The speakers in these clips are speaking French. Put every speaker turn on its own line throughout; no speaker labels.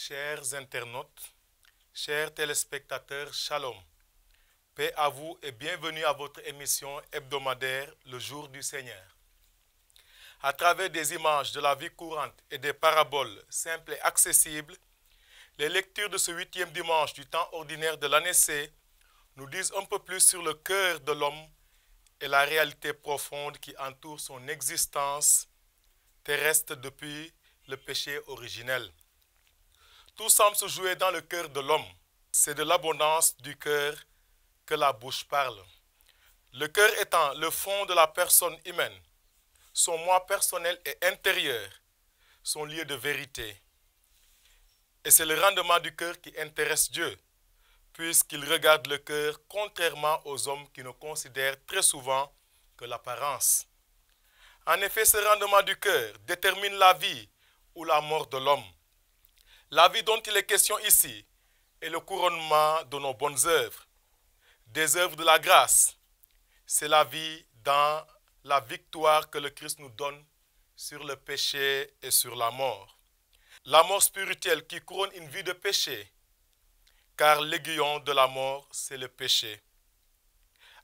Chers internautes, chers téléspectateurs, shalom. Paix à vous et bienvenue à votre émission hebdomadaire Le Jour du Seigneur. À travers des images de la vie courante et des paraboles simples et accessibles, les lectures de ce 8e dimanche du temps ordinaire de l'année C nous disent un peu plus sur le cœur de l'homme et la réalité profonde qui entoure son existence terrestre depuis le péché originel. Tout semble se jouer dans le cœur de l'homme. C'est de l'abondance du cœur que la bouche parle. Le cœur étant le fond de la personne humaine, son moi personnel et intérieur, son lieu de vérité. Et c'est le rendement du cœur qui intéresse Dieu, puisqu'il regarde le cœur contrairement aux hommes qui ne considèrent très souvent que l'apparence. En effet, ce rendement du cœur détermine la vie ou la mort de l'homme. La vie dont il est question ici est le couronnement de nos bonnes œuvres, des œuvres de la grâce. C'est la vie dans la victoire que le Christ nous donne sur le péché et sur la mort. La mort spirituelle qui couronne une vie de péché, car l'aiguillon de la mort, c'est le péché.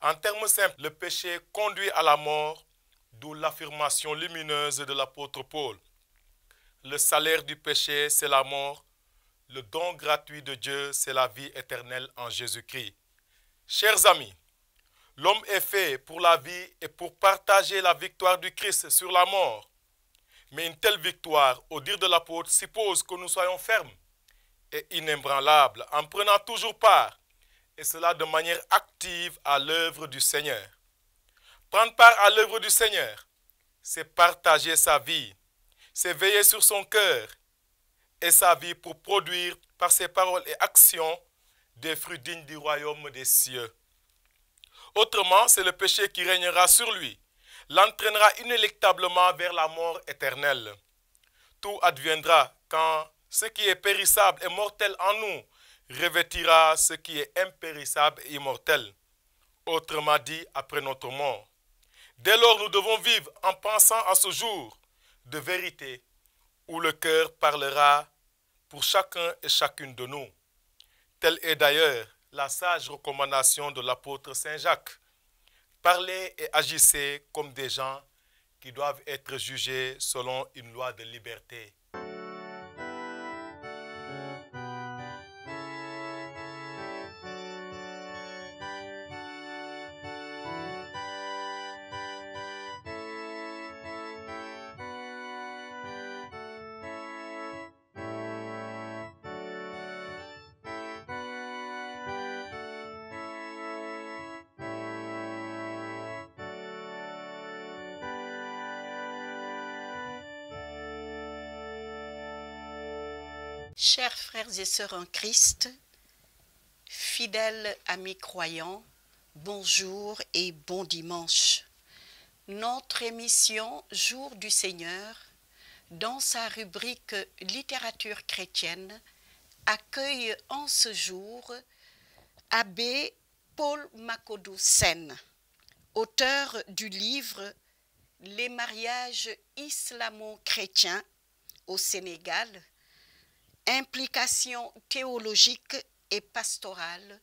En termes simples, le péché conduit à la mort, d'où l'affirmation lumineuse de l'apôtre Paul. Le salaire du péché, c'est la mort. Le don gratuit de Dieu, c'est la vie éternelle en Jésus-Christ. Chers amis, l'homme est fait pour la vie et pour partager la victoire du Christ sur la mort. Mais une telle victoire, au dire de l'apôtre, suppose que nous soyons fermes et inébranlables, en prenant toujours part, et cela de manière active à l'œuvre du Seigneur. Prendre part à l'œuvre du Seigneur, c'est partager sa vie, c'est veiller sur son cœur et sa vie pour produire par ses paroles et actions des fruits dignes du royaume des cieux. Autrement, c'est le péché qui régnera sur lui, l'entraînera inéluctablement vers la mort éternelle. Tout adviendra quand ce qui est périssable et mortel en nous revêtira ce qui est impérissable et immortel, autrement dit après notre mort. Dès lors, nous devons vivre en pensant à ce jour de vérité où le cœur parlera pour chacun et chacune de nous. Telle est d'ailleurs la sage recommandation de l'apôtre Saint Jacques. Parlez et agissez comme des gens qui doivent être jugés selon une loi de liberté.
Chers frères et sœurs en Christ, fidèles amis croyants, bonjour et bon dimanche. Notre émission Jour du Seigneur, dans sa rubrique littérature chrétienne, accueille en ce jour Abbé Paul Makodou Sène, auteur du livre Les mariages islamo-chrétiens au Sénégal, implication théologique et pastorale,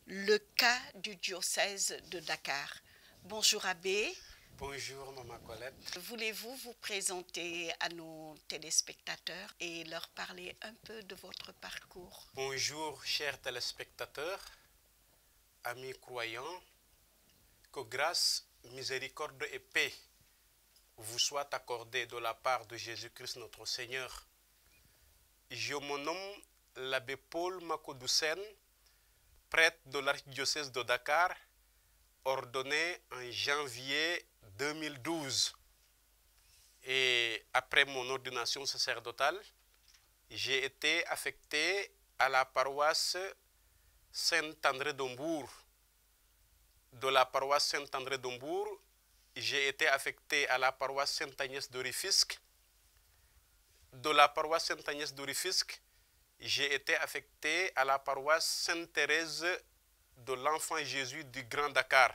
le cas du diocèse de Dakar. Bonjour Abbé.
Bonjour Maman Colette.
Voulez-vous vous présenter à nos téléspectateurs et leur parler un peu de votre parcours?
Bonjour chers téléspectateurs, amis croyants, que grâce, miséricorde et paix vous soient accordées de la part de Jésus-Christ notre Seigneur. Je me nomme l'abbé Paul Makodou Sène, prêtre de l'archidiocèse de Dakar, ordonné en janvier 2012. Et après mon ordination sacerdotale, j'ai été affecté à la paroisse Saint-André d'Ombourg. De la paroisse Saint-André d'Ombourg, j'ai été affecté à la paroisse Sainte-Agnès de Rufisque. De la paroisse Sainte-Agnès de Rufisque, j'ai été affecté à la paroisse Sainte-Thérèse de l'Enfant Jésus du Grand Dakar.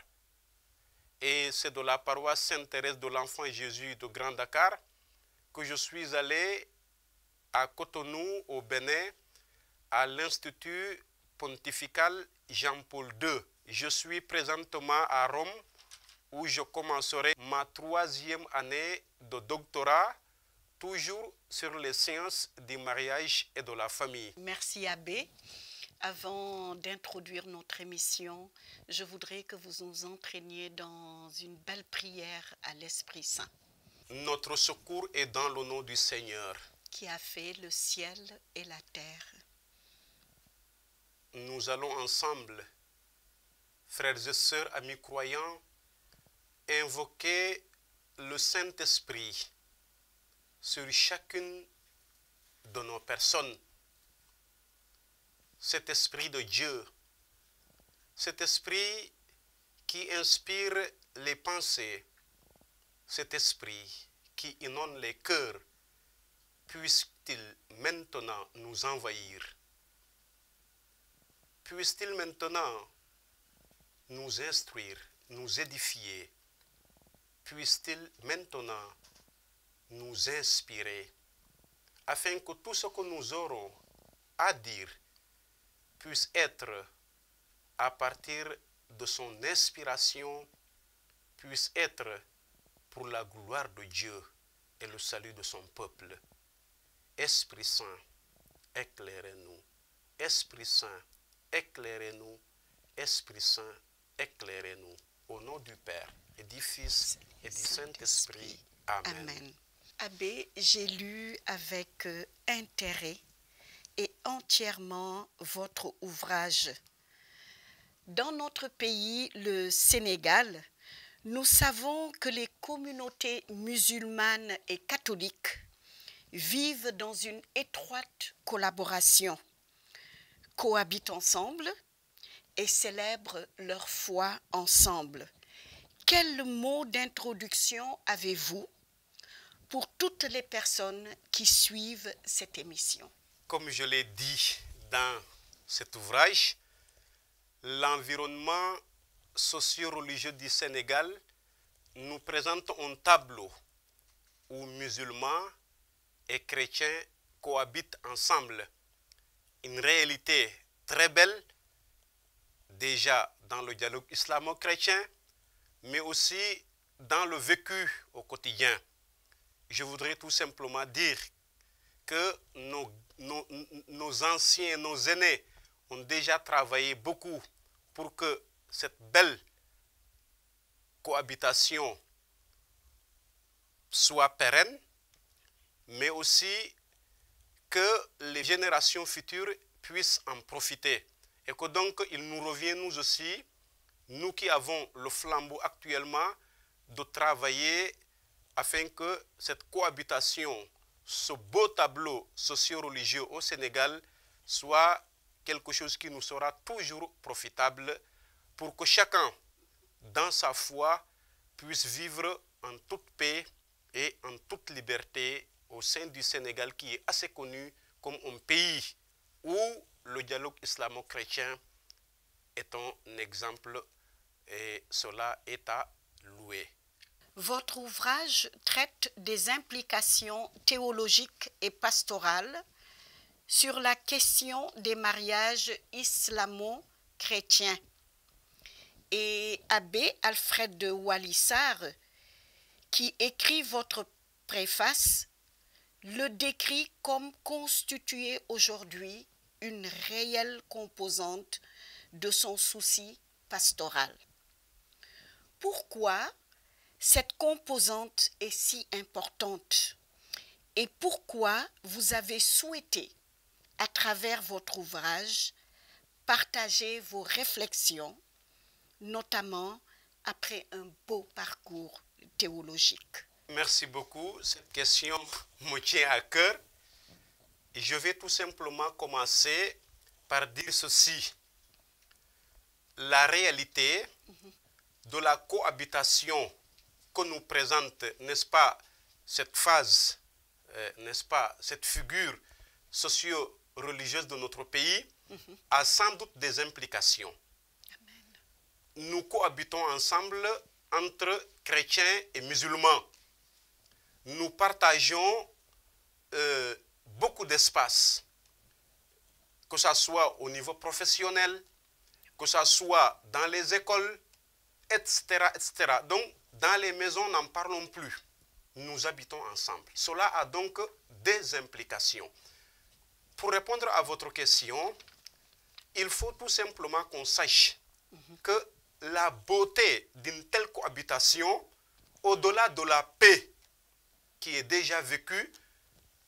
Et c'est de la paroisse Sainte-Thérèse de l'Enfant Jésus de Grand Dakar que je suis allé à Cotonou, au Bénin, à l'Institut pontifical Jean-Paul II. Je suis présentement à Rome où je commencerai ma 3e année de doctorat, toujours sur les sciences du mariage et de la famille.
Merci Abbé. Avant d'introduire notre émission, je voudrais que vous nous entraîniez dans une belle prière à l'Esprit Saint.
Notre secours est dans le nom du Seigneur,
qui a fait le ciel et la terre.
Nous allons ensemble, frères et sœurs, amis croyants, invoquer le Saint-Esprit sur chacune de nos personnes. Cet Esprit de Dieu, cet Esprit qui inspire les pensées, cet Esprit qui inonde les cœurs, puisse-t-il maintenant nous envahir? Puisse-t-il maintenant nous instruire, nous édifier? Puisse-t-il maintenant nous inspirer, afin que tout ce que nous aurons à dire puisse être, à partir de son inspiration, puisse être pour la gloire de Dieu et le salut de son peuple. Esprit Saint, éclairez-nous. Esprit Saint, éclairez-nous. Esprit Saint, éclairez-nous. Au nom du Père et du Fils et du Saint-Esprit. Amen.
Amen. Abbé, j'ai lu avec intérêt et entièrement votre ouvrage. Dans notre pays, le Sénégal, nous savons que les communautés musulmanes et catholiques vivent dans une étroite collaboration, cohabitent ensemble et célèbrent leur foi ensemble. Quel mot d'introduction avez-vous pour toutes les personnes qui suivent cette émission?
Comme je l'ai dit dans cet ouvrage, l'environnement socio-religieux du Sénégal nous présente un tableau où musulmans et chrétiens cohabitent ensemble. Une réalité très belle, déjà dans le dialogue islamo-chrétien, mais aussi dans le vécu au quotidien. Je voudrais tout simplement dire que nos anciens, nos aînés ont déjà travaillé beaucoup pour que cette belle cohabitation soit pérenne, mais aussi que les générations futures puissent en profiter. Et que donc il nous revient, nous aussi, nous qui avons le flambeau actuellement, de travailler afin que cette cohabitation, ce beau tableau socio-religieux au Sénégal, soit quelque chose qui nous sera toujours profitable pour que chacun, dans sa foi, puisse vivre en toute paix et en toute liberté au sein du Sénégal, qui est assez connu comme un pays où le dialogue islamo-chrétien est un exemple et cela est à louer.
Votre ouvrage traite des implications théologiques et pastorales sur la question des mariages islamo-chrétiens. Et Abbé Alfred de Walissar, qui écrit votre préface, le décrit comme constitué aujourd'hui une réelle composante de son souci pastoral. Pourquoi cette composante est si importante et pourquoi vous avez souhaité, à travers votre ouvrage, partager vos réflexions, notamment après un beau parcours théologique?
Merci beaucoup. Cette question me tient à cœur. Et je vais tout simplement commencer par dire ceci. La réalité de la cohabitation que nous présente, n'est-ce pas, cette phase, n'est-ce pas, cette figure socio-religieuse de notre pays, a sans doute des implications.
Amen.
Nous cohabitons ensemble entre chrétiens et musulmans. Nous partageons beaucoup d'espace. que ce soit au niveau professionnel, que ce soit dans les écoles, etc., etc. Donc, dans les maisons, n'en parlons plus. Nous habitons ensemble. Cela a donc des implications. Pour répondre à votre question, il faut tout simplement qu'on sache que la beauté d'une telle cohabitation, au-delà de la paix qui est déjà vécue,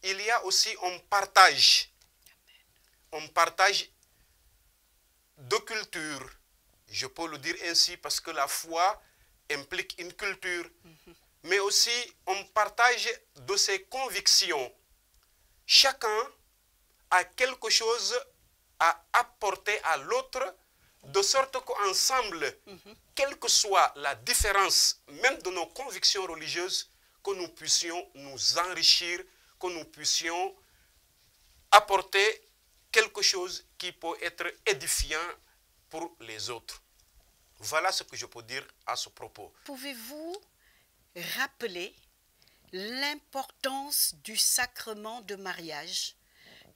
il y a aussi un partage. Un partage de culture. Je peux le dire ainsi parce que la foi implique une culture. Mais aussi un partage de ses convictions. Chacun a quelque chose à apporter à l'autre, de sorte qu'ensemble, quelle que soit la différence, même de nos convictions religieuses, que nous puissions nous enrichir, que nous puissions apporter quelque chose qui peut être édifiant pour les autres. Voilà ce que je peux dire à ce propos.
Pouvez-vous rappeler l'importance du sacrement de mariage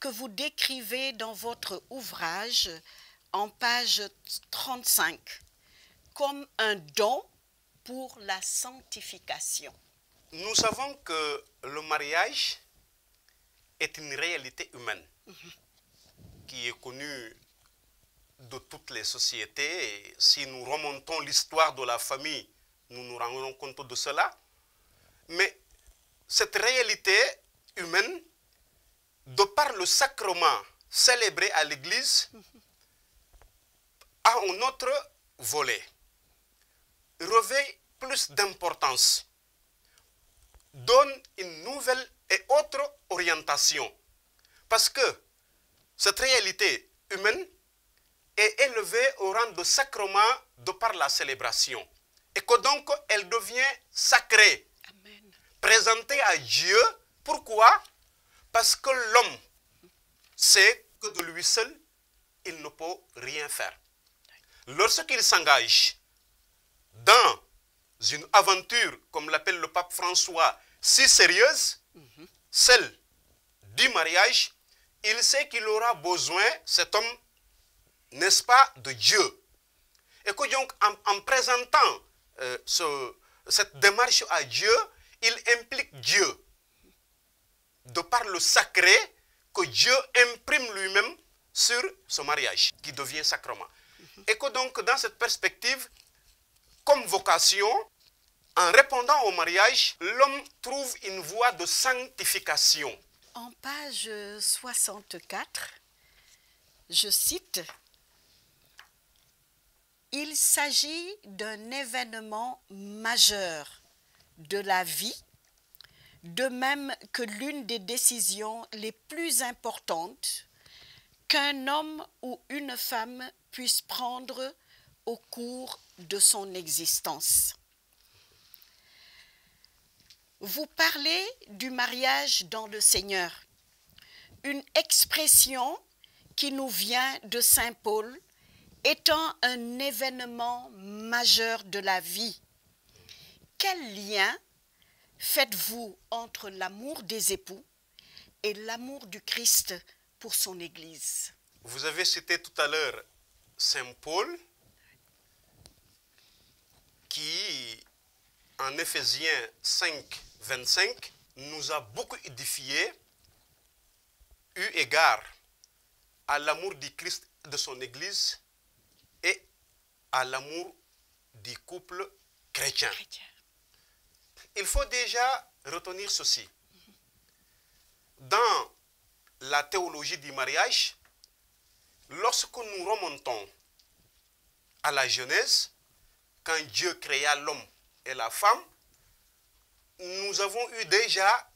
que vous décrivez dans votre ouvrage en page 35 comme un don pour la sanctification?
Nous savons que le mariage est une réalité humaine qui est connue de toutes les sociétés. Et si nous remontons l'histoire de la famille, nous nous rendons compte de cela. Mais cette réalité humaine, de par le sacrement célébré à l'Église, a un autre volet, revêt plus d'importance, donne une nouvelle et autre orientation. Parce que cette réalité humaine est élevée au rang de sacrement de par la célébration. Et que donc elle devient sacrée,
Amen.
présentée à Dieu. Pourquoi? Parce que l'homme sait que de lui seul, il ne peut rien faire. Lorsqu'il s'engage dans une aventure, comme l'appelle le pape François, si sérieuse, celle du mariage, il sait qu'il aura besoin, cet homme, n'est-ce pas, de Dieu. Et que donc, en présentant cette démarche à Dieu, il implique Dieu. De par le sacré que Dieu imprime lui-même sur ce mariage, qui devient sacrement. Et que donc, dans cette perspective, comme vocation, en répondant au mariage, l'homme trouve une voie de sanctification.
En page 64, je cite, « Il s'agit d'un événement majeur de la vie, de même que l'une des décisions les plus importantes qu'un homme ou une femme puisse prendre au cours de son existence. » Vous parlez du mariage dans le Seigneur, une expression qui nous vient de Saint Paul, étant un événement majeur de la vie. Quel lien faites-vous entre l'amour des époux et l'amour du Christ pour son Église?
Vous avez cité tout à l'heure Saint Paul, qui, en Éphésiens 5, 25, nous a beaucoup édifié, eu égard à l'amour du Christ et de son Église et à l'amour du couple chrétien. Il faut déjà retenir ceci. Dans la théologie du mariage, lorsque nous remontons à la Genèse, quand Dieu créa l'homme et la femme, nous avons eu déjà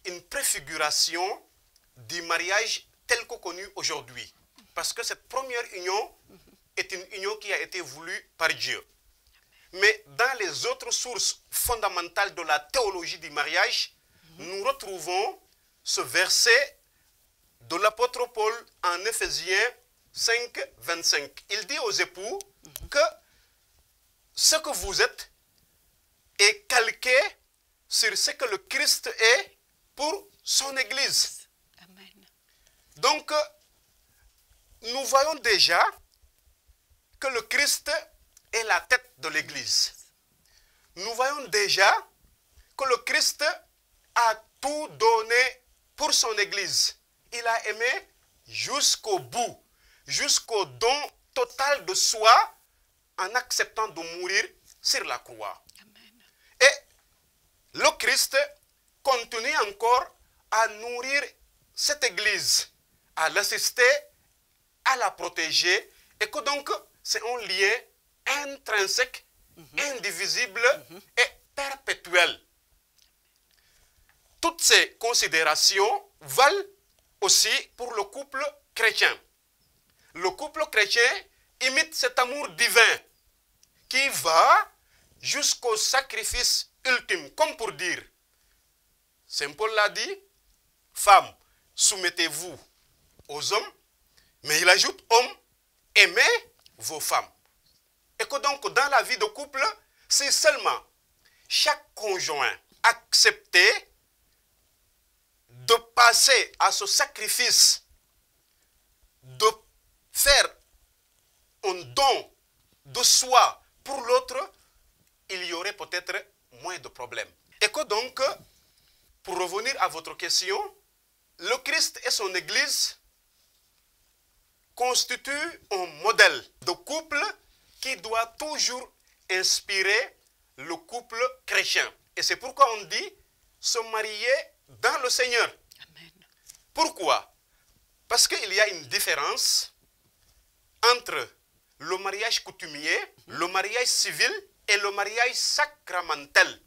une préfiguration du mariage tel que connu aujourd'hui. Parce que cette première union est une union qui a été voulue par Dieu. Mais dans les autres sources fondamentales de la théologie du mariage, nous retrouvons ce verset de l'apôtre Paul en Éphésiens 5, 25. Il dit aux époux que ce que vous êtes est calqué sur ce que le Christ est pour son Église.
Amen.
Donc, nous voyons déjà que le Christ est la tête de l'Église. Nous voyons déjà que le Christ a tout donné pour son Église. Il a aimé jusqu'au bout, jusqu'au don total de soi, en acceptant de mourir sur la croix.
Amen.
Et le Christ continue encore à nourrir cette Église, à l'assister, à la protéger, et que donc c'est un lien intrinsèque, indivisible et perpétuel. Toutes ces considérations valent aussi pour le couple chrétien. Le couple chrétien imite cet amour divin qui va jusqu'au sacrifice ultime, comme pour dire, Saint Paul l'a dit, femmes, soumettez-vous aux hommes, mais il ajoute, hommes, aimez vos femmes. Et que donc dans la vie de couple, c'est seulement chaque conjoint accepter de passer à ce sacrifice, de faire un don de soi pour l'autre, il y aurait peut-être moins de problèmes. Et que donc, pour revenir à votre question, le Christ et son Église constituent un modèle de couple qui doit toujours inspirer le couple chrétien. Et c'est pourquoi on dit se marier dans le Seigneur.
Amen.
Pourquoi? Parce qu'il y a une différence entre le mariage coutumier, le mariage civil et le mariage sacramentel.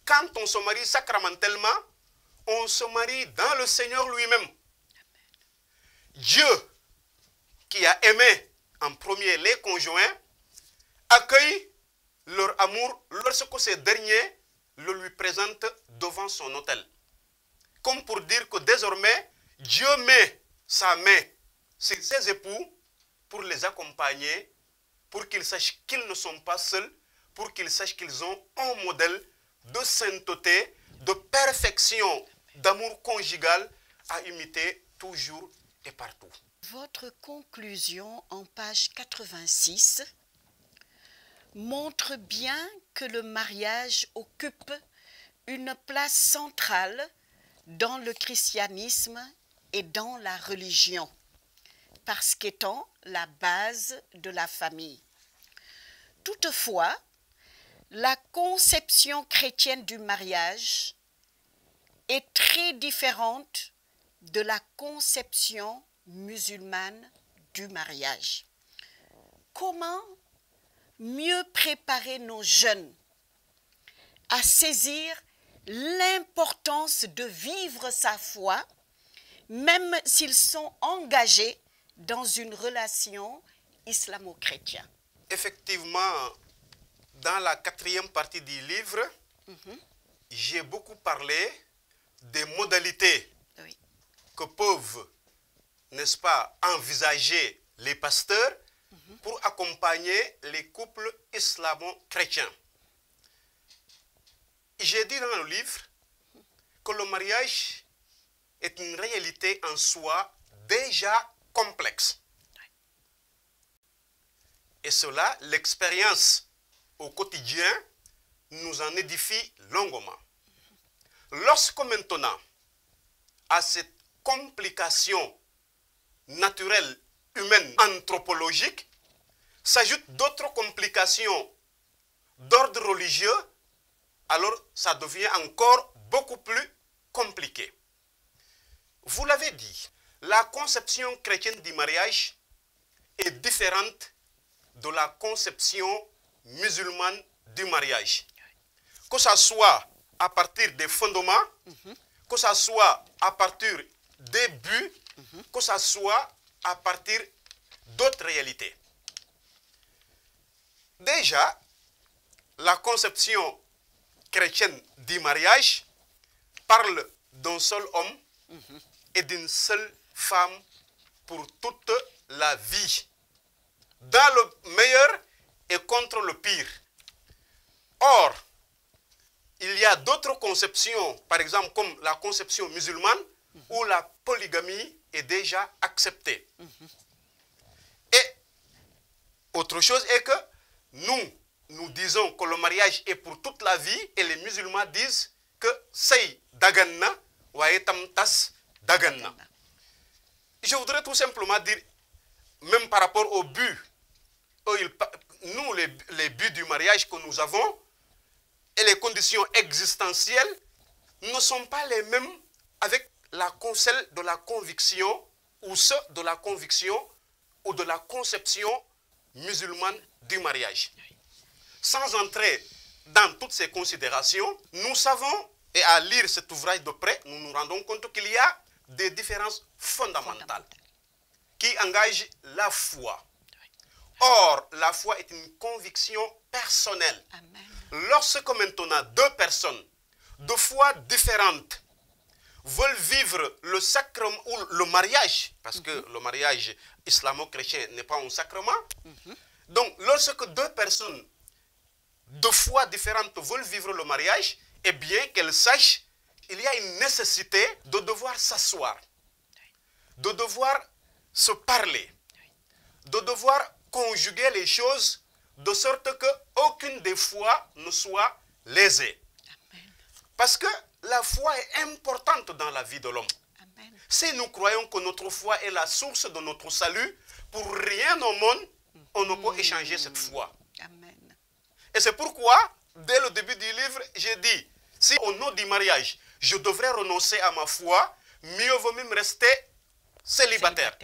Quand on se marie sacramentellement, on se marie dans le Seigneur lui-même. Dieu, qui a aimé en premier les conjoints, accueille leur amour lorsque ces derniers le lui présentent devant son autel. Comme pour dire que désormais, Dieu met sa main sur ses époux pour les accompagner, pour qu'ils sachent qu'ils ne sont pas seuls, pour qu'ils sachent qu'ils ont un modèle de sainteté, de perfection, d'amour conjugal à imiter toujours et partout.
Votre conclusion en page 86 montre bien que le mariage occupe une place centrale dans le christianisme et dans la religion, parce qu'étant la base de la famille. Toutefois, la conception chrétienne du mariage est très différente de la conception musulmane du mariage. Comment mieux préparer nos jeunes à saisir l'importance de vivre sa foi, même s'ils sont engagés dans une relation islamo-chrétienne?
Effectivement, dans la 4e partie du livre, j'ai beaucoup parlé des modalités
Oui.
que peuvent, n'est-ce pas, envisager les pasteurs pour accompagner les couples islamo-chrétiens. J'ai dit dans le livre que le mariage est une réalité en soi déjà complexe. Et cela, l'expérience au quotidien nous en édifie longuement. Lorsque maintenant, à cette complication naturelle, humaine, anthropologique, s'ajoutent d'autres complications d'ordre religieux, alors ça devient encore beaucoup plus compliqué. Vous l'avez dit, la conception chrétienne du mariage est différente de la conception musulmane du mariage. Que ce soit à partir des fondements, que ce soit à partir des buts, que ce soit à partir d'autres réalités. Déjà, la conception chrétienne du mariage parle d'un seul homme et d'une seule femme pour toute la vie, dans le meilleur et contre le pire. Or, il y a d'autres conceptions, par exemple comme la conception musulmane, où la polygamie est déjà accepté. Et autre chose est que nous disons que le mariage est pour toute la vie et les musulmans disent que c'est daganna wa tam tas daganna. Je voudrais tout simplement dire, même par rapport au but, nous, les buts du mariage que nous avons et les conditions existentielles ne sont pas les mêmes avec celle de la conviction ou ceux de la conviction ou de la conception musulmane du mariage. Sans entrer dans toutes ces considérations, nous savons, et à lire cet ouvrage de près, nous nous rendons compte qu'il y a des différences fondamentales qui engagent la foi. Or, la foi est une conviction personnelle.
Amen.
Lorsque maintenant deux personnes de foi différentes veulent vivre le sacrement ou le mariage, parce que le mariage islamo-chrétien n'est pas un sacrement, donc lorsque deux personnes de foi différentes veulent vivre le mariage, eh bien qu'elles sachent, il y a une nécessité de devoir s'asseoir, de devoir se parler, de devoir conjuguer les choses de sorte qu'aucune des foi ne soit lésée. Parce que la foi est importante dans la vie de l'homme. Si nous croyons que notre foi est la source de notre salut, pour rien au monde, on ne peut échanger cette foi.
Amen.
Et c'est pourquoi, dès le début du livre, j'ai dit, si au nom du mariage, je devrais renoncer à ma foi, mieux vaut même rester célibataire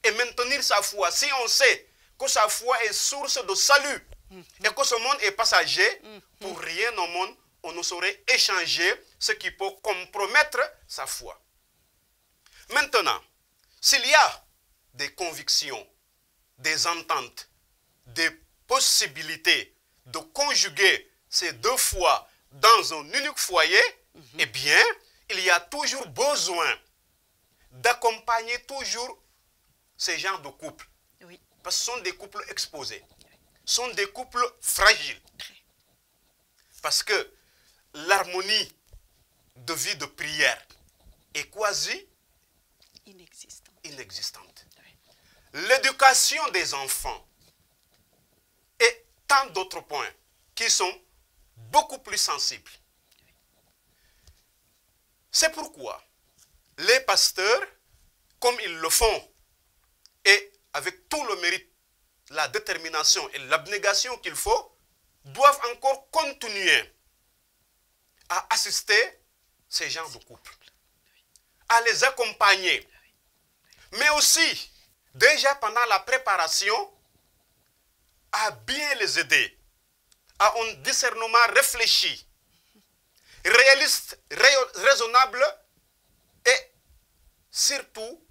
et maintenir sa foi. Si on sait que sa foi est source de salut et que ce monde est passager, pour rien au monde, on ne saurait échanger ce qui peut compromettre sa foi. Maintenant, s'il y a des convictions, des ententes, des possibilités de conjuguer ces deux foi dans un unique foyer, eh bien, il y a toujours besoin d'accompagner toujours ces genres de couples.
Oui.
Parce que ce sont des couples exposés. Ce sont des couples fragiles. Parce que l'harmonie de vie de prière est quasi inexistante. L'éducation des enfants et tant d'autres points qui sont beaucoup plus sensibles. C'est pourquoi les pasteurs, comme ils le font, et avec tout le mérite, la détermination et l'abnégation qu'il faut, doivent encore continuer à assister ces gens de couple, à les accompagner, mais aussi, déjà pendant la préparation, à bien les aider, à un discernement réfléchi, réaliste, raisonnable et surtout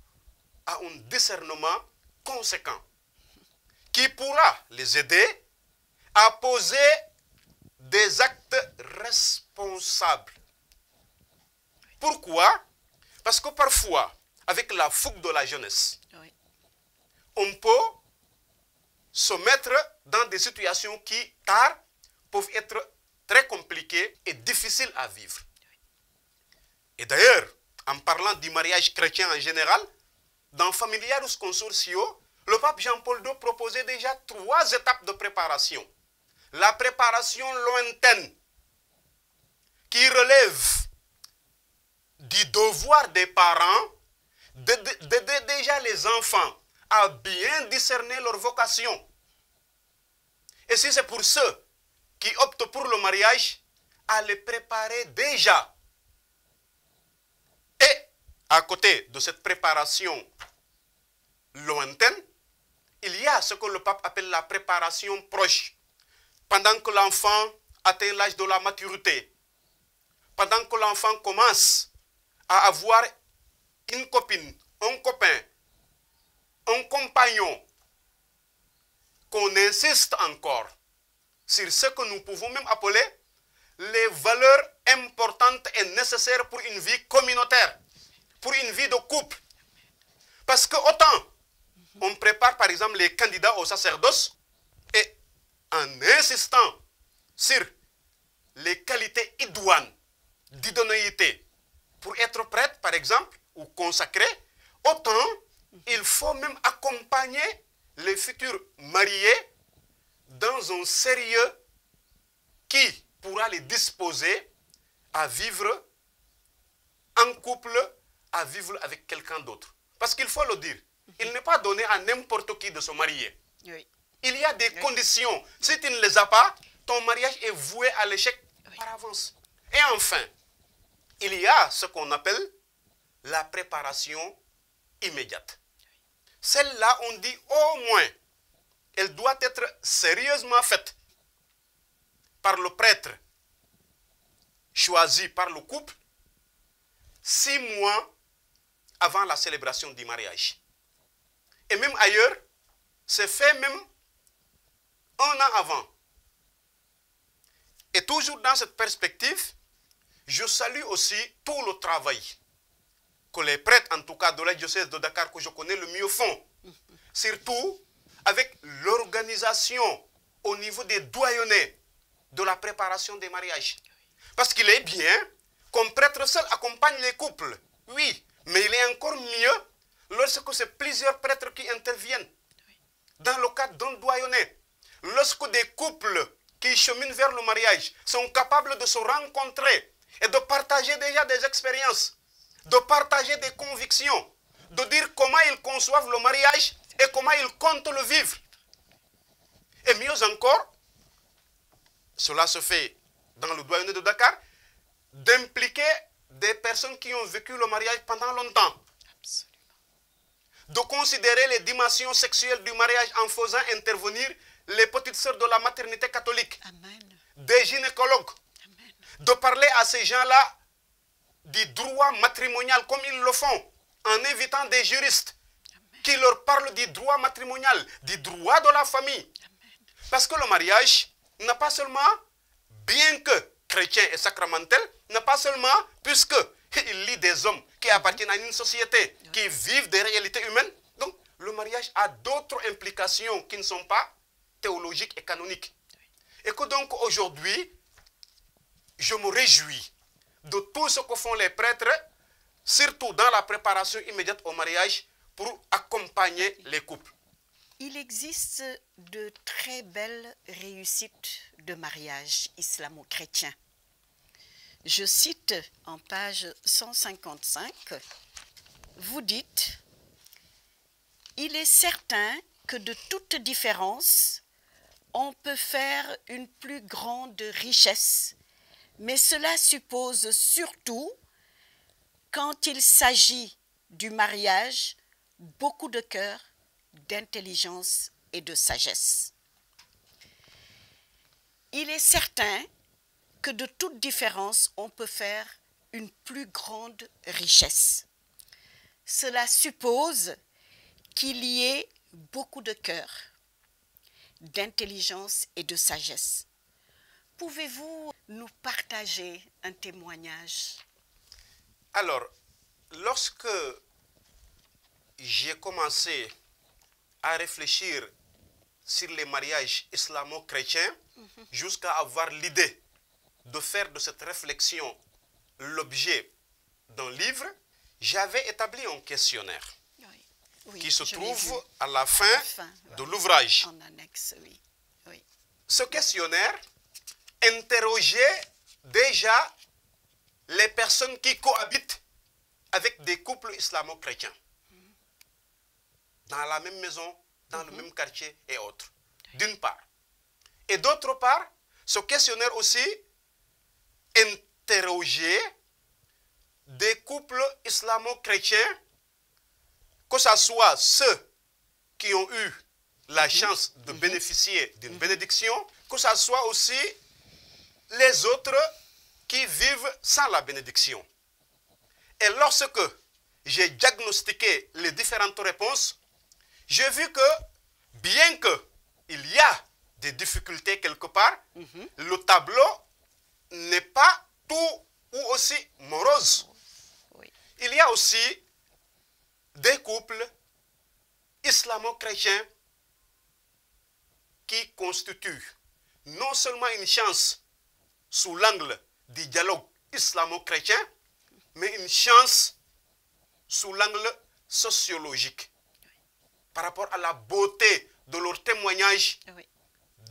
à un discernement conséquent qui pourra les aider à poser des actes responsables. Pourquoi? Parce que parfois, avec la fougue de la jeunesse, on peut se mettre dans des situations qui, tard, peuvent être très compliquées et difficiles à vivre. Et d'ailleurs, en parlant du mariage chrétien en général, dans Familiaris Consortio, le pape Jean-Paul II proposait déjà 3 étapes de préparation. La préparation lointaine, qui relève du devoir des parents d'aider déjà les enfants à bien discerner leur vocation. Et si c'est pour ceux qui optent pour le mariage, à les préparer déjà. Et à côté de cette préparation lointaine, il y a ce que le pape appelle la préparation proche. Pendant que l'enfant atteint l'âge de la maturité, pendant que l'enfant commence à avoir une copine, un copain, un compagnon, qu'on insiste encore sur ce que nous pouvons même appeler les valeurs importantes et nécessaires pour une vie communautaire, pour une vie de couple. Parce que autant on prépare par exemple les candidats au sacerdoce et en insistant sur les qualités idoines, d'idonéité, pour être prêtre par exemple ou consacré, autant il faut même accompagner les futurs mariés dans un sérieux qui pourra les disposer à vivre en couple, à vivre avec quelqu'un d'autre. Parce qu'il faut le dire, il n'est pas donné à n'importe qui de se marier.
Oui.
Il y a des conditions. Si tu ne les as pas, ton mariage est voué à l'échec par avance. Et enfin, il y a ce qu'on appelle la préparation immédiate. Celle-là, on dit au moins, elle doit être sérieusement faite par le prêtre choisi par le couple 6 mois avant la célébration du mariage. Et même ailleurs, c'est fait même 1 an avant. Et toujours dans cette perspective, je salue aussi tout le travail que les prêtres, en tout cas de la diocèse de Dakar que je connais le mieux, font. Surtout avec l'organisation au niveau des doyennés de la préparation des mariages. Parce qu'il est bien qu'un prêtre seul accompagne les couples. Oui, mais il est encore mieux lorsque c'est plusieurs prêtres qui interviennent. Dans le cadre d'un doyenné, lorsque des couples qui cheminent vers le mariage sont capables de se rencontrer et de partager déjà des expériences, de partager des convictions, de dire comment ils conçoivent le mariage et comment ils comptent le vivre. Et mieux encore, cela se fait dans le doyenné de Dakar, d'impliquer des personnes qui ont vécu le mariage pendant longtemps.
Absolument.
De considérer les dimensions sexuelles du mariage en faisant intervenir les petites sœurs de la maternité catholique,
Amen.
des gynécologues,
Amen.
de parler à ces gens-là du droit matrimonial comme ils le font, en invitant des juristes qui leur parlent du droit matrimonial, du droit de la famille. Parce que le mariage n'a pas seulement, bien que chrétien et sacramentel, n'a pas seulement, puisqu'il lie des hommes qui appartiennent à une société, qui vivent des réalités humaines. Donc, le mariage a d'autres implications qui ne sont pas théologiques et canoniques. Et que donc, aujourd'hui, je me réjouis de tout ce que font les prêtres, surtout dans la préparation immédiate au mariage, pour accompagner les couples.
Il existe de très belles réussites de mariage islamo-chrétien. Je cite en page 155, vous dites « Il est certain que de toute différence, on peut faire une plus grande richesse, mais cela suppose surtout, quand il s'agit du mariage, beaucoup de cœur, d'intelligence et de sagesse. Il est certain que de toute différence, on peut faire une plus grande richesse. Cela suppose qu'il y ait beaucoup de cœur, d'intelligence et de sagesse. Pouvez-vous nous partager un témoignage?
Alors, lorsque j'ai commencé à réfléchir sur les mariages islamo-chrétiens, jusqu'à avoir l'idée de faire de cette réflexion l'objet d'un livre, j'avais établi un questionnaire qui se trouve à la fin de l'ouvrage.
En annexe, oui. Oui.
Ce questionnaire interrogeait déjà les personnes qui cohabitent avec des couples islamo-chrétiens, dans la même maison, dans le même quartier et autres, d'une part. Et d'autre part, ce questionnaire aussi interrogeait des couples islamo-chrétiens, que ce soit ceux qui ont eu la chance de bénéficier d'une bénédiction, que ce soit aussi les autres qui vivent sans la bénédiction. Et lorsque j'ai diagnostiqué les différentes réponses, j'ai vu que, bien qu'il y a des difficultés quelque part, le tableau n'est pas tout ou aussi morose.
Oui.
Il y a aussi des couples islamo-chrétiens qui constituent non seulement une chance sous l'angle du dialogue islamo-chrétien, mais une chance sous l'angle sociologique par rapport à la beauté de leur témoignage
Oui.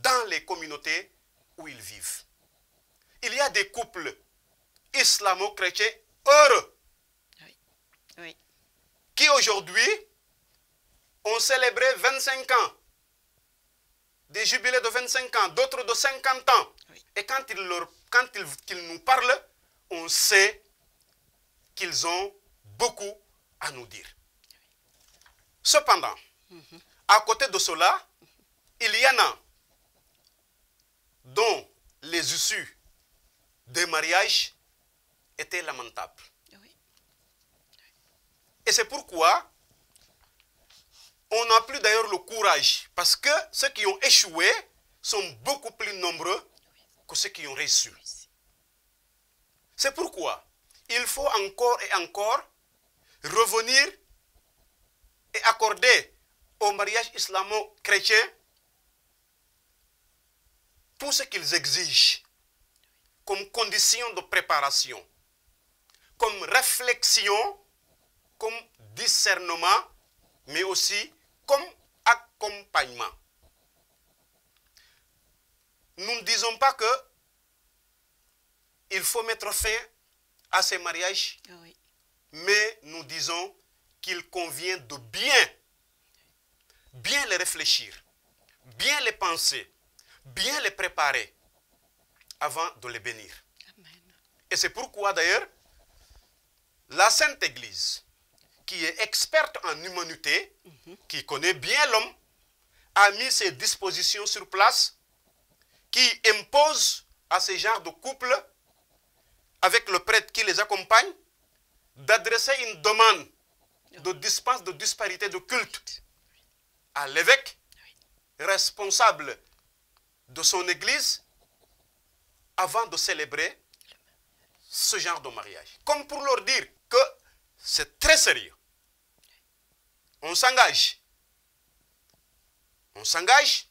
dans les communautés où ils vivent. Il y a des couples islamo-chrétiens heureux
Oui. Oui.
qui aujourd'hui ont célébré 25 ans, des jubilés de 25 ans, d'autres de 50 ans.
Oui.
Et quand ils nous parlent, on sait qu'ils ont beaucoup à nous dire. Cependant, à côté de cela, il y en a dont les issues des mariages étaient lamentables.
Oui.
Et c'est pourquoi on n'a plus d'ailleurs le courage, parce que ceux qui ont échoué sont beaucoup plus nombreux que ceux qui ont réussi. C'est pourquoi il faut encore et encore revenir et accorder au mariage islamo-chrétien tout ce qu'ils exigent comme condition de préparation, comme réflexion, comme discernement, mais aussi comme accompagnement. Nous ne disons pas que il faut mettre fin à ces mariages,
Oui.
mais nous disons qu'il convient de bien les réfléchir, bien les penser, bien les préparer avant de les bénir.
Amen.
Et c'est pourquoi d'ailleurs, la Sainte Église, qui est experte en humanité, qui connaît bien l'homme, a mis ses dispositions sur place qui imposent à ces genres de couples, avec le prêtre qui les accompagne, d'adresser une demande de dispense de disparité de culte à l'évêque, responsable de son église, avant de célébrer ce genre de mariage. Comme pour leur dire que c'est très sérieux. On s'engage. On s'engage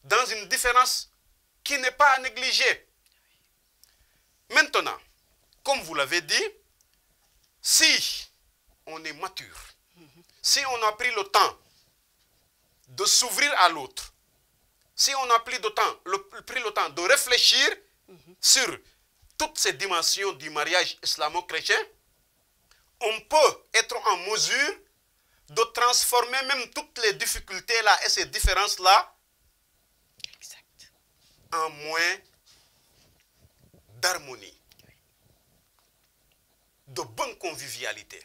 dans une différence qui n'est pas à négliger. Maintenant, comme vous l'avez dit, si on est mature, si on a pris le temps de s'ouvrir à l'autre, si on a pris le temps de réfléchir sur toutes ces dimensions du mariage islamo-chrétien, on peut être en mesure de transformer même toutes les difficultés-là et ces différences-là
Exact.
en moins d'harmonie, de bonne convivialité,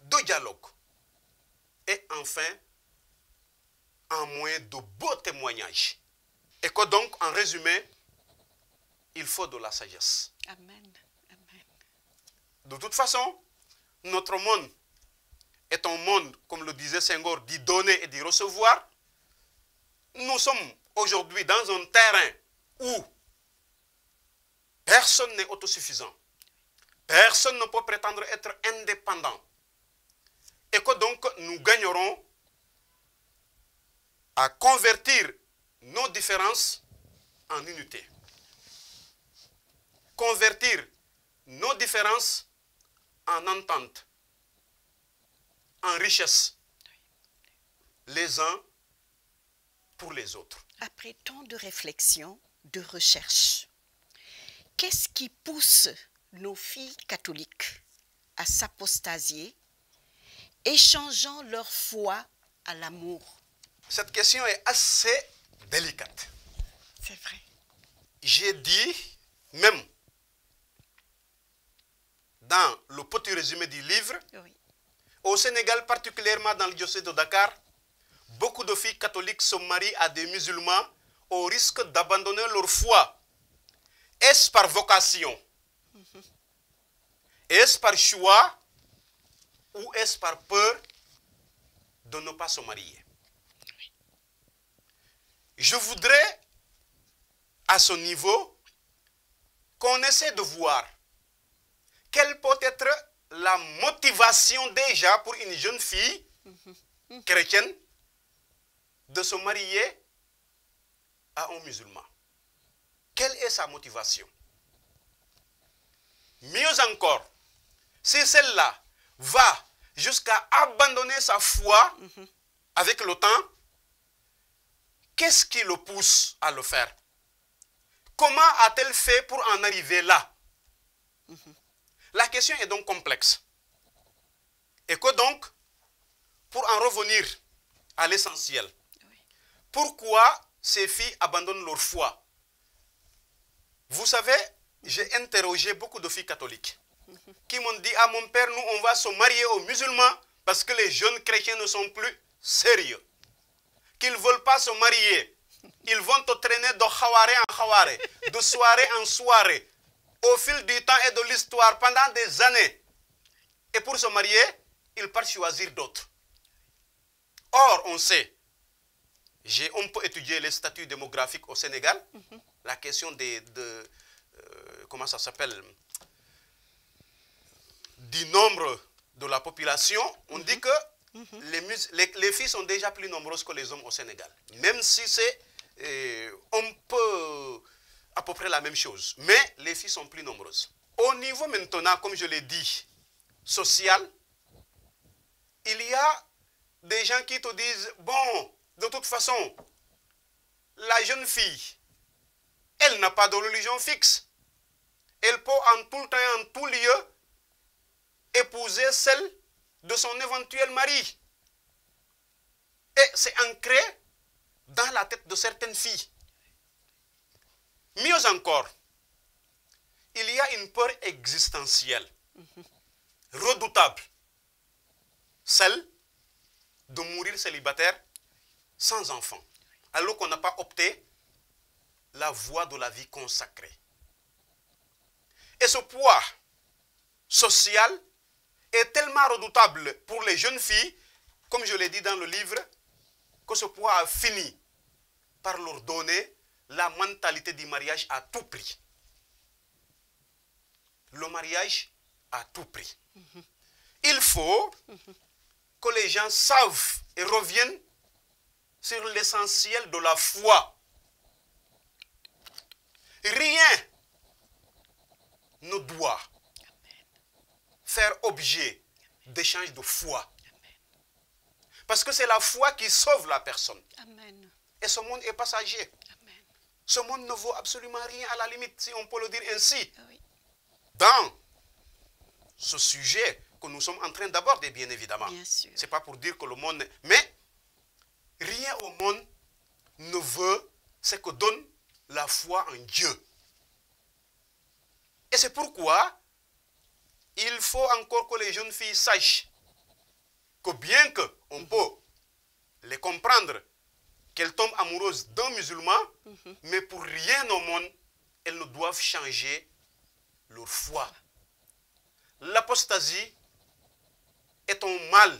de dialogue et enfin en moins de beaux témoignages. Et que donc, en résumé, il faut de la sagesse.
Amen. Amen.
De toute façon, notre monde est un monde, comme le disait Senghor, d'y donner et d'y recevoir. Nous sommes aujourd'hui dans un terrain où personne n'est autosuffisant. Personne ne peut prétendre être indépendant. Et que donc nous gagnerons à convertir nos différences en unité. Convertir nos différences en entente, en richesse, les uns pour les autres.
Après tant de réflexion, de recherche, qu'est-ce qui pousse nos filles catholiques à s'apostasier, échangeant leur foi à l'amour?
Cette question est assez délicate.
C'est vrai.
J'ai dit, même dans le petit résumé du livre,
Oui.
au Sénégal, particulièrement dans le diocèse de Dakar, beaucoup de filles catholiques se marient à des musulmans au risque d'abandonner leur foi. Est-ce par vocation? Est-ce par choix? Ou est-ce par peur de ne pas se marier? Je voudrais, à ce niveau, qu'on essaie de voir quelle peut être la motivation déjà pour une jeune fille chrétienne de se marier à un musulman. Quelle est sa motivation? Mieux encore, si celle-là va jusqu'à abandonner sa foi avec le temps, qu'est-ce qui le pousse à le faire? Comment a-t-elle fait pour en arriver là? La question est donc complexe. Et que donc, pour en revenir à l'essentiel, pourquoi ces filles abandonnent leur foi? Vous savez, j'ai interrogé beaucoup de filles catholiques qui m'ont dit, ah mon père, nous on va se marier aux musulmans parce que les jeunes chrétiens ne sont plus sérieux. Qu'ils ne veulent pas se marier. Ils vont te traîner de khaware en khaware, de soirée en soirée, au fil du temps et de l'histoire pendant des années. Et pour se marier, ils partent choisir d'autres. Or, on sait, j'ai un peu étudié les statuts démographiques au Sénégal, la question comment ça s'appelle, du nombre de la population, on dit que les filles sont déjà plus nombreuses que les hommes au Sénégal. Même si c'est un peu à peu près la même chose. Mais les filles sont plus nombreuses. Au niveau maintenant, comme je l'ai dit, social, il y a des gens qui te disent, bon, de toute façon, la jeune fille, elle n'a pas de religion fixe. Elle peut en tout temps et en tout lieu épouser celle de son éventuel mari. Et c'est ancré dans la tête de certaines filles. Mieux encore, il y a une peur existentielle, redoutable, celle de mourir célibataire sans enfant, alors qu'on n'a pas opté la voie de la vie consacrée. Et ce poids social est tellement redoutable pour les jeunes filles, comme je l'ai dit dans le livre, que ce poids a fini par leur donner la mentalité du mariage à tout prix. Le mariage à tout prix. Il faut que les gens savent et reviennent sur l'essentiel de la foi. Rien ne doit faire objet d'échange de foi. Parce que c'est la foi qui sauve la personne.
Amen.
Et ce monde est passager.
Amen.
Ce monde ne vaut absolument rien à la limite, si on peut le dire ainsi.
Oui.
Dans ce sujet que nous sommes en train d'aborder, bien évidemment.
Bien sûr.
Ce n'est pas pour dire que le monde... Mais rien au monde ne veut ce que donne la foi en Dieu. Et c'est pourquoi il faut encore que les jeunes filles sachent que bien qu'on peut les comprendre, qu'elles tombent amoureuses d'un musulman, mais pour rien au monde, elles ne doivent changer leur foi. L'apostasie est un mal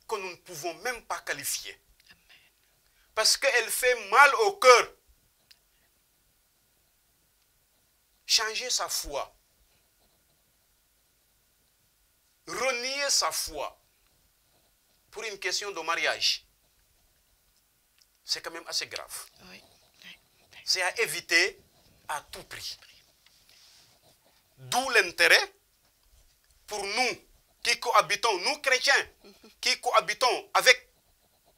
que nous ne pouvons même pas qualifier. Parce qu'elle fait mal au cœur. Changer sa foi, renier sa foi pour une question de mariage, c'est quand même assez grave.
Oui.
C'est à éviter à tout prix. D'où l'intérêt pour nous qui cohabitons, nous chrétiens, qui cohabitons avec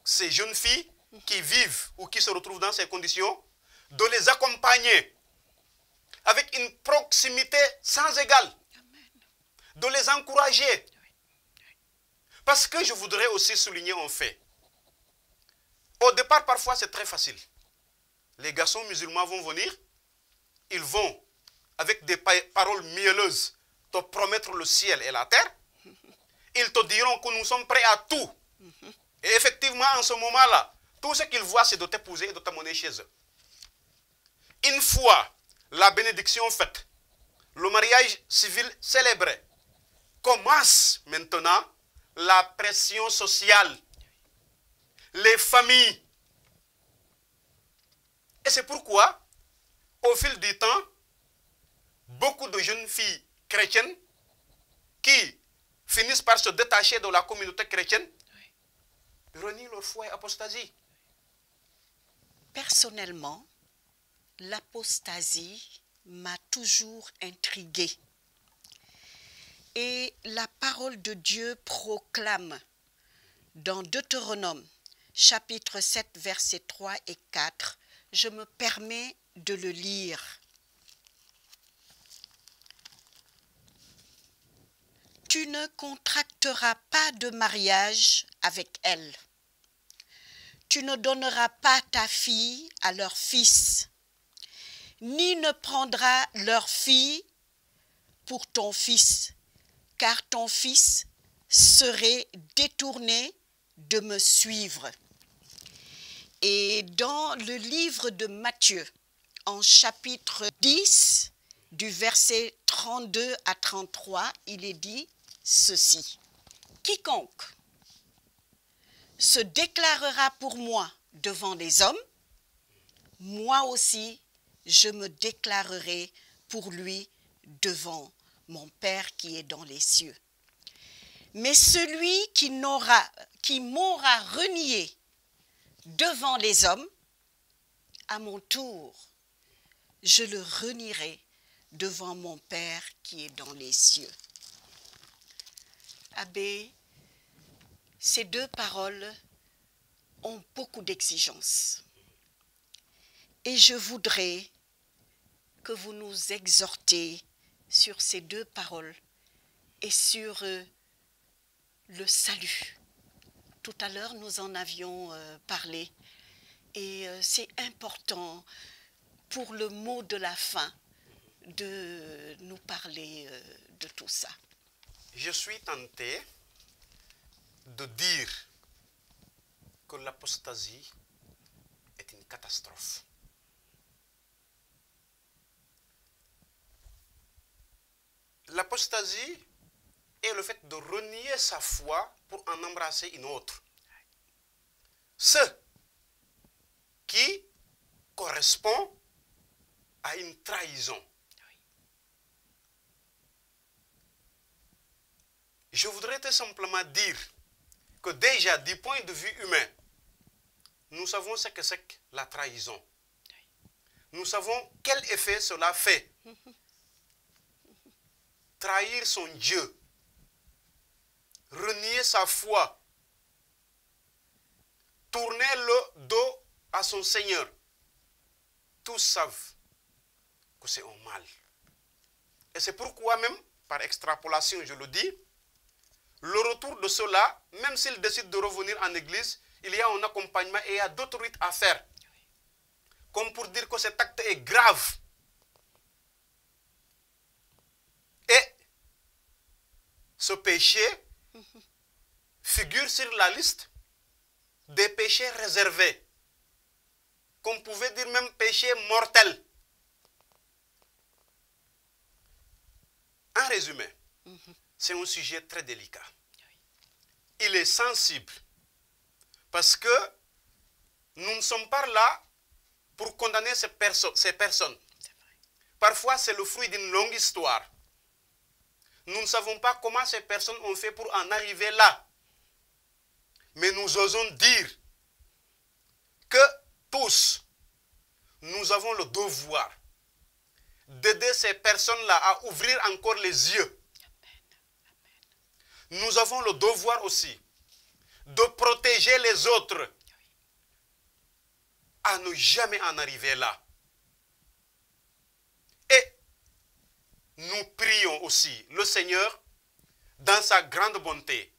ces jeunes filles qui vivent ou qui se retrouvent dans ces conditions, de les accompagner avec une proximité sans égale, de les encourager. Parce que je voudrais aussi souligner un fait. Au départ, parfois, c'est très facile. Les garçons musulmans vont venir, ils vont, avec des paroles mielleuses, te promettre le ciel et la terre. Ils te diront que nous sommes prêts à tout. Et effectivement, en ce moment-là, tout ce qu'ils voient, c'est de t'épouser et de t'amener chez eux. Une fois la bénédiction faite, le mariage civil célébré, commence maintenant la pression sociale, les familles. Et c'est pourquoi, au fil du temps, beaucoup de jeunes filles chrétiennes qui finissent par se détacher de la communauté chrétienne renient leur foi et apostasie.
Personnellement, l'apostasie m'a toujours intriguée. Et la parole de Dieu proclame dans Deutéronome, chapitre 7, versets 3 et 4, je me permets de le lire. Tu ne contracteras pas de mariage avec elle. Tu ne donneras pas ta fille à leur fils, ni ne prendras leur fille pour ton fils, car ton fils serait détourné de me suivre. Et dans le livre de Matthieu, en chapitre 10, du verset 32 à 33, il est dit ceci. Quiconque se déclarera pour moi devant les hommes, moi aussi je me déclarerai pour lui devant mon Père qui est dans les cieux. Mais celui qui m'aura renié devant les hommes, à mon tour, je le renierai devant mon Père qui est dans les cieux. Abbé, ces deux paroles ont beaucoup d'exigences. Et je voudrais que vous nous exhortez sur ces deux paroles et sur le salut. Tout à l'heure, nous en avions parlé. Et c'est important pour le mot de la fin de nous parler de tout ça.
Je suis tenté de dire que l'apostasie est une catastrophe. L'apostasie est le fait de renier sa foi pour en embrasser une autre. Ce qui correspond à une trahison. Je voudrais tout simplement dire que déjà, du point de vue humain, nous savons ce que c'est que la trahison. Nous savons quel effet cela fait. Trahir son Dieu, renier sa foi, tourner le dos à son Seigneur. Tous savent que c'est un mal. Et c'est pourquoi même, par extrapolation, je le dis, le retour de cela, même s'ils décident de revenir en église, il y a un accompagnement et il y a d'autres rites à faire. Comme pour dire que cet acte est grave. Et ce péché figure sur la liste des péchés réservés. Qu'on pouvait dire même péché mortel. En résumé, c'est un sujet très délicat. Il est sensible parce que nous ne sommes pas là pour condamner ces personnes. Parfois, c'est le fruit d'une longue histoire. Nous ne savons pas comment ces personnes ont fait pour en arriver là. Mais nous osons dire que tous, nous avons le devoir d'aider ces personnes-là à ouvrir encore les yeux. Nous avons le devoir aussi de protéger les autres à ne jamais en arriver là. Et nous prions aussi le Seigneur dans sa grande bonté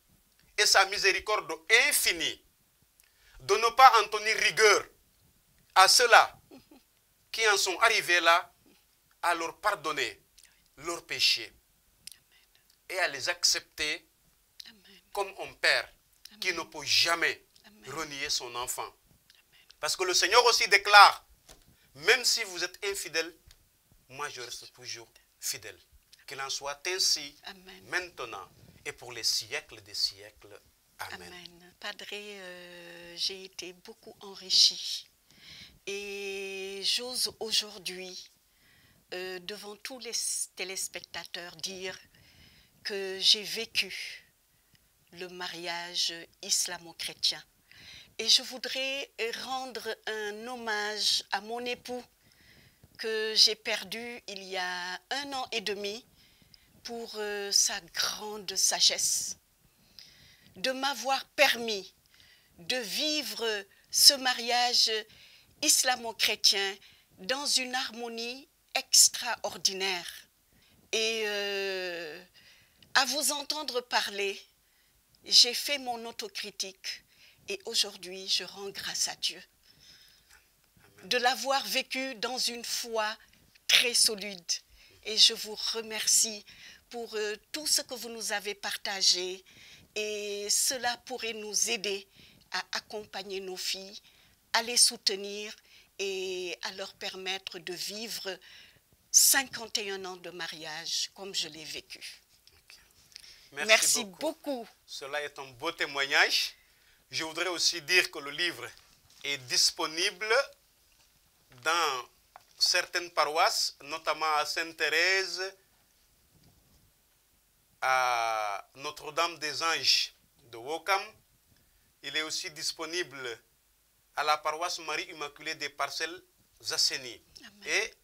et sa miséricorde infinie de ne pas en tenir rigueur à ceux-là qui en sont arrivés là, à leur pardonner leurs péchés et à les accepter comme un père qui ne peut jamais renier son enfant. Parce que le Seigneur aussi déclare, même si vous êtes infidèle, moi je reste toujours fidèle. Qu'il en soit ainsi maintenant et pour les siècles des siècles. Amen.
Amen. Padre, j'ai été beaucoup enrichie. Et j'ose aujourd'hui, devant tous les téléspectateurs, dire que j'ai vécu le mariage islamo-chrétien. Et je voudrais rendre un hommage à mon époux que j'ai perdu il y a 1 an et demi pour sa grande sagesse, de m'avoir permis de vivre ce mariage islamo-chrétien dans une harmonie extraordinaire. Et à vous entendre parler, j'ai fait mon autocritique et aujourd'hui je rends grâce à Dieu de l'avoir vécu dans une foi très solide. Et je vous remercie pour tout ce que vous nous avez partagé et cela pourrait nous aider à accompagner nos filles, à les soutenir et à leur permettre de vivre 51 ans de mariage comme je l'ai vécu. Merci beaucoup.
Cela est un beau témoignage. Je voudrais aussi dire que le livre est disponible dans certaines paroisses, notamment à Sainte-Thérèse, à Notre-Dame des Anges de Wokam. Il est aussi disponible à la paroisse Marie-Immaculée des Parcelles Zasseni. Et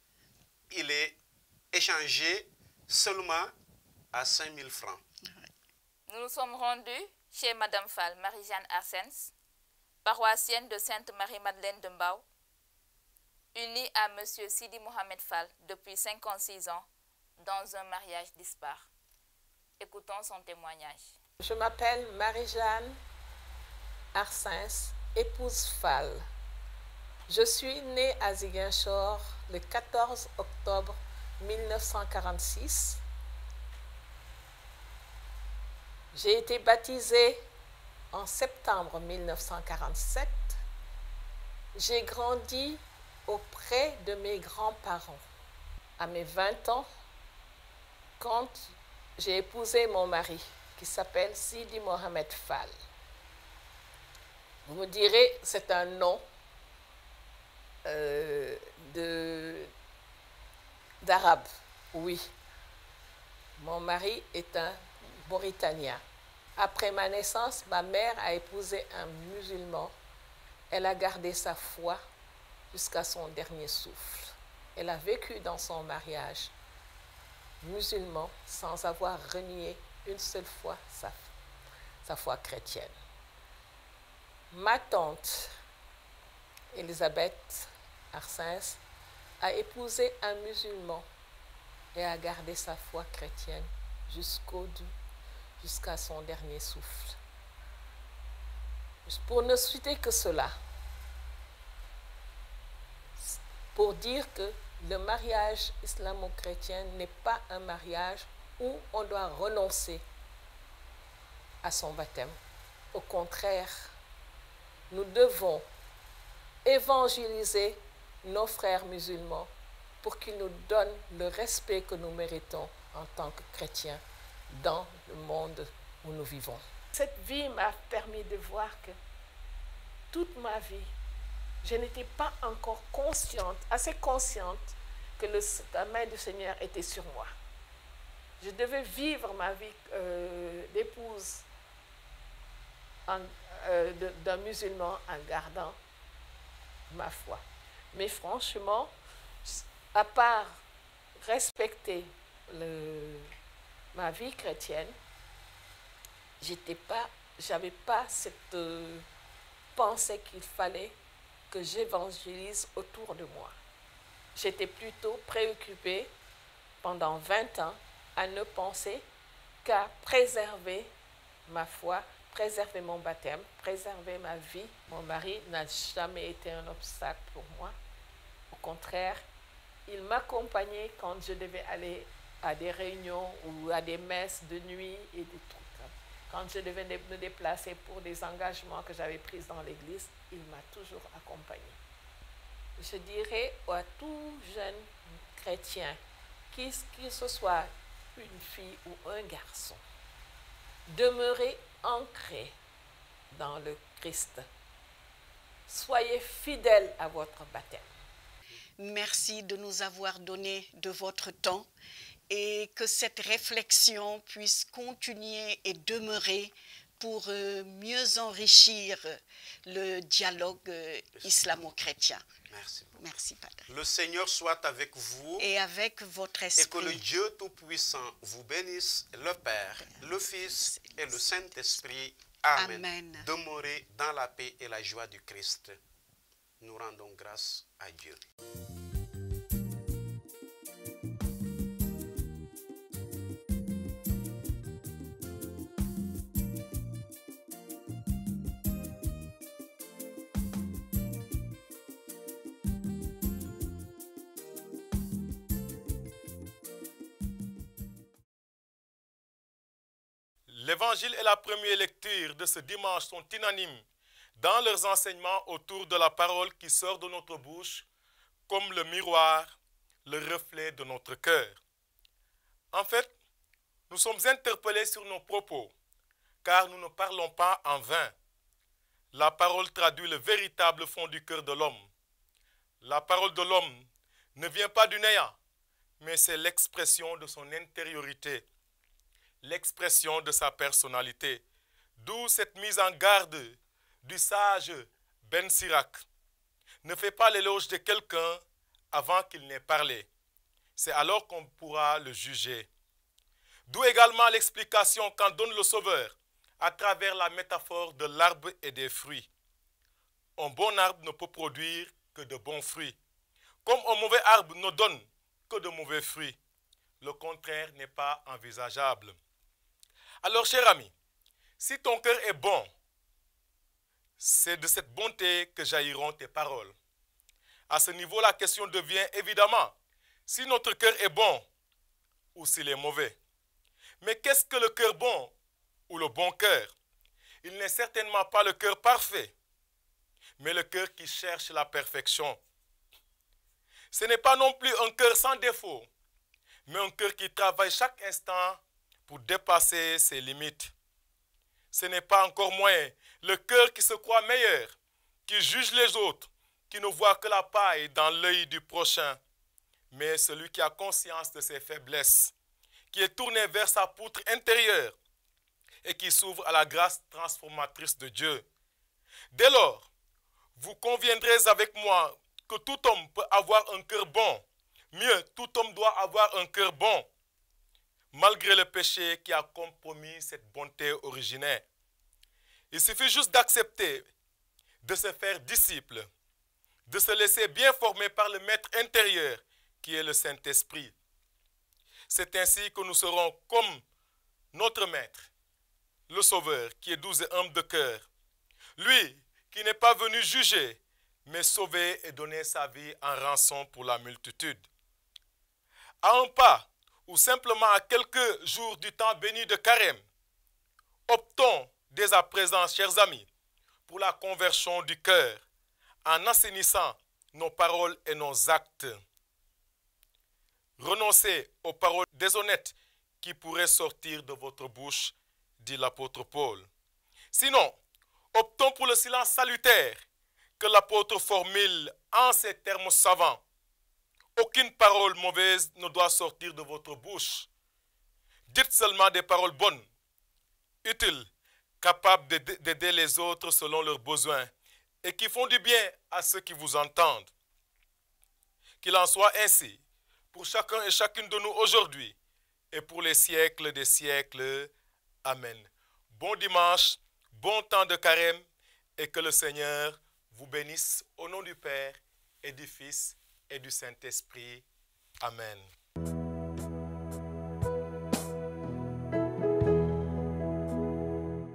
il est échangé seulement à 5 000 francs.
Nous nous sommes rendus chez Madame Fall, Marie-Jeanne Arsens, paroissienne de Sainte-Marie-Madeleine de Mbao, unie à Monsieur Sidi Mohamed Fall depuis 56 ans dans un mariage dispar. Écoutons son témoignage.
Je m'appelle Marie-Jeanne Arsens, épouse Fall. Je suis née à Ziguinchor le 14 octobre 1946. J'ai été baptisée en septembre 1947. J'ai grandi auprès de mes grands-parents. À mes 20 ans, quand j'ai épousé mon mari, qui s'appelle Sidi Mohamed Fall. Vous me direz, c'est un nom d'arabe. Oui. Mon mari est un Mauritanien. Après ma naissance, ma mère a épousé un musulman. Elle a gardé sa foi jusqu'à son dernier souffle. Elle a vécu dans son mariage musulman sans avoir renié une seule fois sa foi chrétienne. Ma tante, Elisabeth Arsens, a épousé un musulman et a gardé sa foi chrétienne jusqu'à son dernier souffle. Pour ne citer que cela, pour dire que le mariage islamo-chrétien n'est pas un mariage où on doit renoncer à son baptême. Au contraire, nous devons évangéliser nos frères musulmans pour qu'ils nous donnent le respect que nous méritons en tant que chrétiens dans le monde où nous vivons. Cette vie m'a permis de voir que toute ma vie, je n'étais pas encore assez consciente que la main du Seigneur était sur moi. Je devais vivre ma vie d'épouse d'un musulman en gardant ma foi. Mais franchement, à part respecter ma vie chrétienne, j'avais pas cette pensée qu'il fallait que j'évangélise autour de moi. J'étais plutôt préoccupée pendant 20 ans à ne penser qu'à préserver ma foi, préserver mon baptême, préserver ma vie. Mon mari n'a jamais été un obstacle pour moi. Au contraire, il m'accompagnait quand je devais aller à des réunions ou à des messes de nuit et des trucs. Quand je devais me déplacer pour des engagements que j'avais pris dans l'église, il m'a toujours accompagnée. Je dirais à tout jeune chrétien, qu'il ce soit une fille ou un garçon, demeurez ancré dans le Christ. Soyez fidèles à votre baptême.
Merci de nous avoir donné de votre temps et que cette réflexion puisse continuer et demeurer pour mieux enrichir le dialogue islamo-chrétien.
Merci beaucoup.
Merci, Padre.
Le Seigneur soit avec vous
Et avec votre
et que le
esprit.
Dieu Tout-Puissant vous bénisse, le Père, le Fils et le Saint-Esprit. Amen.
Amen.
Demeurez dans la paix et la joie du Christ. Nous rendons grâce à Dieu.
L'Évangile et la première lecture de ce dimanche sont unanimes dans leurs enseignements autour de la parole qui sort de notre bouche comme le miroir, le reflet de notre cœur. En fait, nous sommes interpellés sur nos propos, car nous ne parlons pas en vain. La parole traduit le véritable fond du cœur de l'homme. La parole de l'homme ne vient pas du néant, mais c'est l'expression de son intériorité, l'expression de sa personnalité. D'où cette mise en garde du sage Ben Sirac. Ne fais pas l'éloge de quelqu'un avant qu'il n'ait parlé. C'est alors qu'on pourra le juger. D'où également l'explication qu'en donne le Sauveur à travers la métaphore de l'arbre et des fruits. Un bon arbre ne peut produire que de bons fruits, comme un mauvais arbre ne donne que de mauvais fruits. Le contraire n'est pas envisageable. Alors, cher ami, si ton cœur est bon, c'est de cette bonté que jailliront tes paroles. À ce niveau, la question devient évidemment si notre cœur est bon ou s'il est mauvais. Mais qu'est-ce que le cœur bon ou le bon cœur? Il n'est certainement pas le cœur parfait, mais le cœur qui cherche la perfection. Ce n'est pas non plus un cœur sans défaut, mais un cœur qui travaille chaque instant pour dépasser ses limites. Ce n'est pas encore moins le cœur qui se croit meilleur, qui juge les autres, qui ne voit que la paille dans l'œil du prochain, mais celui qui a conscience de ses faiblesses, qui est tourné vers sa poutre intérieure et qui s'ouvre à la grâce transformatrice de Dieu. Dès lors, vous conviendrez avec moi que tout homme peut avoir un cœur bon. Mieux, tout homme doit avoir un cœur bon, malgré le péché qui a compromis cette bonté originaire. Il suffit juste d'accepter de se faire disciple, de se laisser bien former par le maître intérieur qui est le Saint-Esprit. C'est ainsi que nous serons comme notre maître, le Sauveur, qui est doux et humble de cœur. Lui qui n'est pas venu juger, mais sauver et donner sa vie en rançon pour la multitude. À un pas, ou simplement à quelques jours du temps béni de Carême, optons dès à présent, chers amis, pour la conversion du cœur, en assainissant nos paroles et nos actes. Renoncez aux paroles déshonnêtes qui pourraient sortir de votre bouche, dit l'apôtre Paul. Sinon, optons pour le silence salutaire que l'apôtre formule en ces termes savants. Aucune parole mauvaise ne doit sortir de votre bouche. Dites seulement des paroles bonnes, utiles, capables d'aider les autres selon leurs besoins et qui font du bien à ceux qui vous entendent. Qu'il en soit ainsi pour chacun et chacune de nous aujourd'hui et pour les siècles des siècles. Amen. Bon dimanche, bon temps de carême et que le Seigneur vous bénisse au nom du Père et du Fils et du Saint-Esprit. Amen.